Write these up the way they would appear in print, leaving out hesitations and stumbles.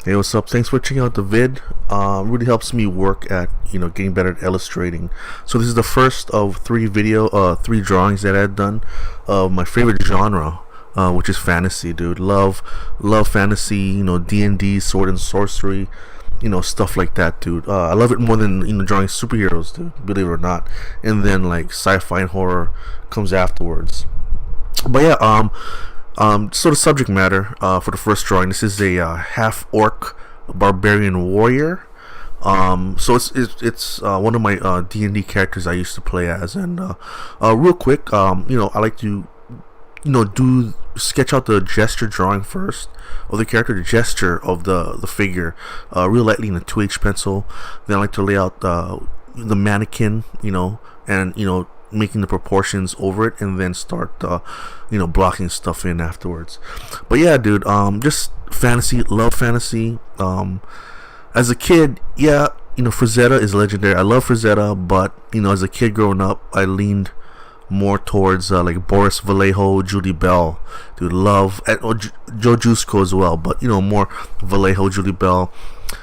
Hey, what's up? Thanks for checking out the vid. Really helps me work at getting better at illustrating. So this is the first of three drawings that I had done of my favorite genre, which is fantasy, dude. Love fantasy. D&D, sword and sorcery. Stuff like that, dude. I love it more than drawing superheroes, dude. Believe it or not. And then like sci-fi and horror comes afterwards. But yeah, so the subject matter for the first drawing. This is a half orc barbarian warrior. So it's one of my D&D characters I used to play as, and real quick, I like to do sketch out the gesture drawing first of the character, the gesture of the figure, real lightly in a 2H pencil. Then I like to lay out the mannequin, and making the proportions over it, and then start blocking stuff in afterwards. But yeah, dude, just fantasy, love fantasy. As a kid, yeah, Frazetta is legendary. I love Frazetta, but as a kid growing up, I leaned more towards like Boris Vallejo, Julie Bell, dude. Love, and Joe Juiceco as well, but more Vallejo, Julie Bell.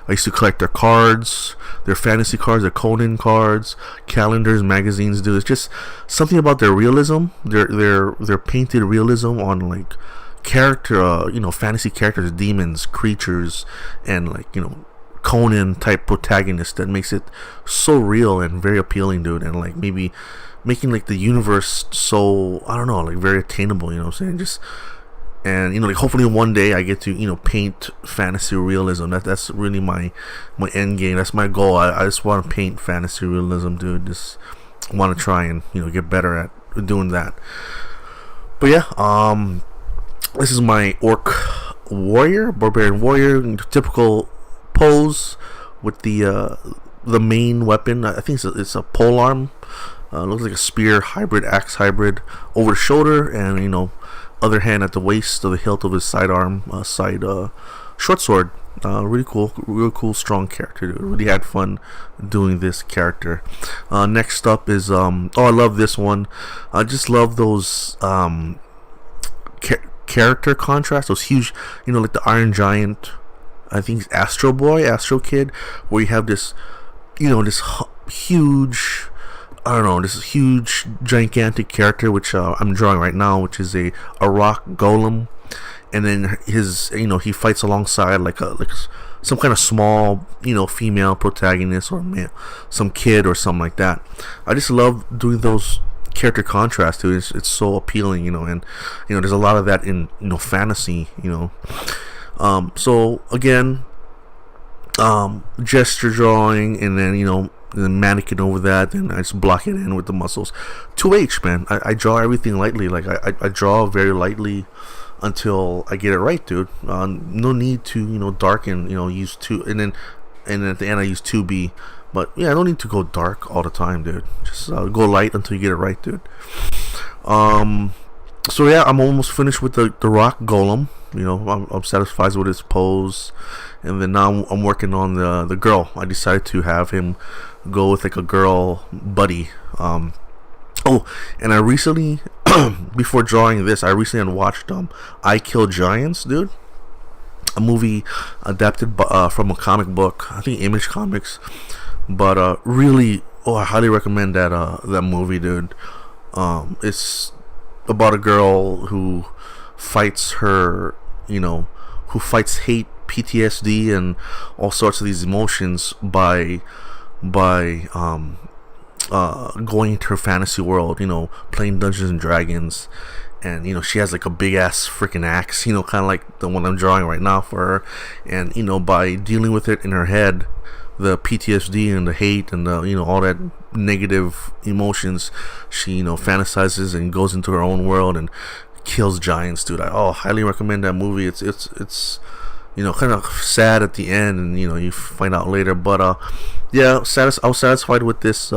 I used to collect their cards, their fantasy cards, their Conan cards, calendars, magazines, dude. It's just something about their realism, their painted realism on like character, fantasy characters, demons, creatures, and like Conan type protagonists that makes it so real and very appealing, dude. And like maybe making like the universe so, I don't know, like very attainable. You know what I'm saying? Just, and like hopefully one day I get to paint fantasy realism. That's really my end game. That's my goal. I just want to paint fantasy realism, dude. Just want to try and get better at doing that. But yeah, this is my orc warrior, barbarian warrior, typical pose with the main weapon. I think it's a polearm. Looks like a spear hybrid, axe hybrid, over the shoulder, and other hand at the waist of the hilt of his sidearm, short sword. Really cool, strong character, dude. Really had fun doing this character. Next up is I love this one. I just love those character contrasts, those huge, like the Iron Giant. I think it's Astro Boy, Astro Kid, where you have this, this huge, I don't know, this huge, gigantic character, which I'm drawing right now, which is a rock golem, and then his, he fights alongside like some kind of small, female protagonist, or some kid or something like that. I just love doing those character contrasts too. It's so appealing, and there's a lot of that in fantasy, So again, gesture drawing, and then the mannequin over that, and I just block it in with the muscles. 2H, man. I draw everything lightly. Like I draw very lightly until I get it right, dude. No need to darken. Use two, and then at the end I use 2B. But yeah, I don't need to go dark all the time, dude. Just go light until you get it right, dude. So yeah, I'm almost finished with the rock golem. I'm satisfied with his pose, and then now I'm working on the girl. I decided to have him go with like a girl buddy. Oh, and I recently, before drawing this, I recently had watched I Kill Giants, dude. A movie adapted from a comic book, I think Image Comics. But really, I highly recommend that movie, dude. It's about a girl who fights her, who fights hate, PTSD, and all sorts of these emotions by going into her fantasy world, playing Dungeons and Dragons. And she has like a big ass freaking axe, kind of like the one I'm drawing right now for her. And by dealing with it in her head, the PTSD and the hate and the all that negative emotions, she fantasizes and goes into her own world and kills giants, dude. I highly recommend that movie. It's kind of sad at the end, and you find out later. But yeah, I was satisfied with this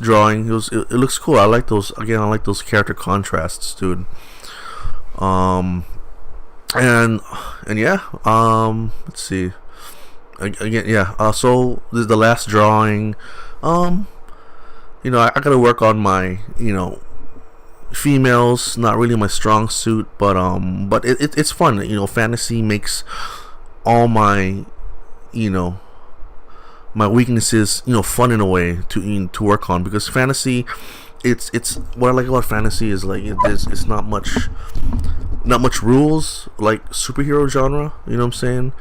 drawing. It looks cool. I like those. Again, I like those character contrasts, dude. And yeah, let's see. Again, yeah. So this is the last drawing. I gotta work on my females. Not really my strong suit, but it's fun. Fantasy makes all my, you know, my weaknesses, you know, fun in a way to work on, because fantasy, it's what I like about fantasy is like it's not much rules like superhero genre. You know what I'm saying?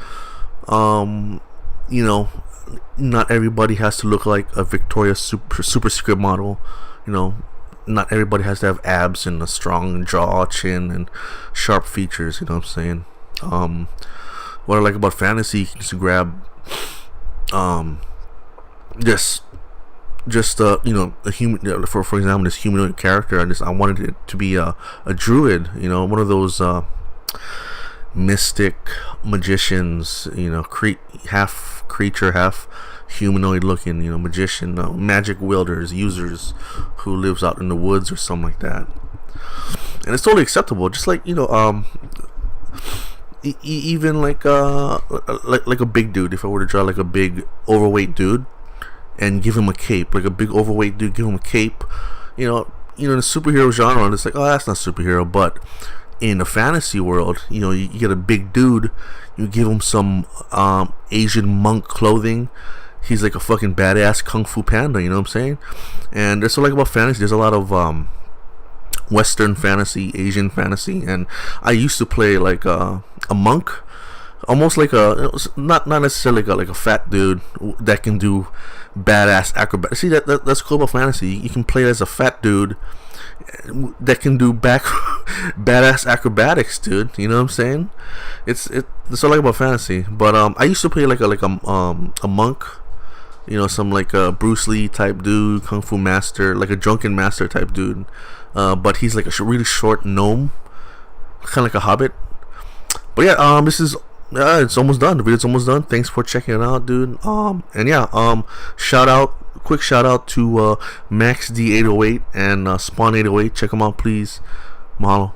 You know, not everybody has to look like a Victoria's super secret model. You know, not everybody has to have abs and a strong jaw, chin, and sharp features. You know what I'm saying? What I like about fantasy, you can just grab just you know, a human, for example, this humanoid character. I wanted it to be a druid, you know, one of those mystic magicians, you know, half creature, half humanoid looking, you know, magician, magic wielders, users who lives out in the woods or something like that. And it's totally acceptable, just like, you know, even like a big dude. If I were to draw like a big overweight dude and give him a cape, like a big overweight dude, give him a cape, you know, in the superhero genre, it's like, oh, that's not superhero. But in the fantasy world, you know, you get a big dude, you give him some Asian monk clothing, he's like a fucking badass kung fu panda. You know what I'm saying? And that's what I like about fantasy. There's a lot of Western fantasy, Asian fantasy, and I used to play like a monk, almost like not necessarily like a fat dude that can do badass acrobatics. See, that's cool about fantasy. You can play as a fat dude that can do badass acrobatics, dude. You know what I'm saying? It's what I like about fantasy. But I used to play like a monk. You know, some like a Bruce Lee type dude, kung fu master, like a drunken master type dude. But he's like a really short gnome, kind of like a hobbit. But yeah, this is it's almost done. The video's almost done. Thanks for checking it out, dude. And yeah, quick shout out to Max D808 and Spawn 808. Check them out, please. Mahalo.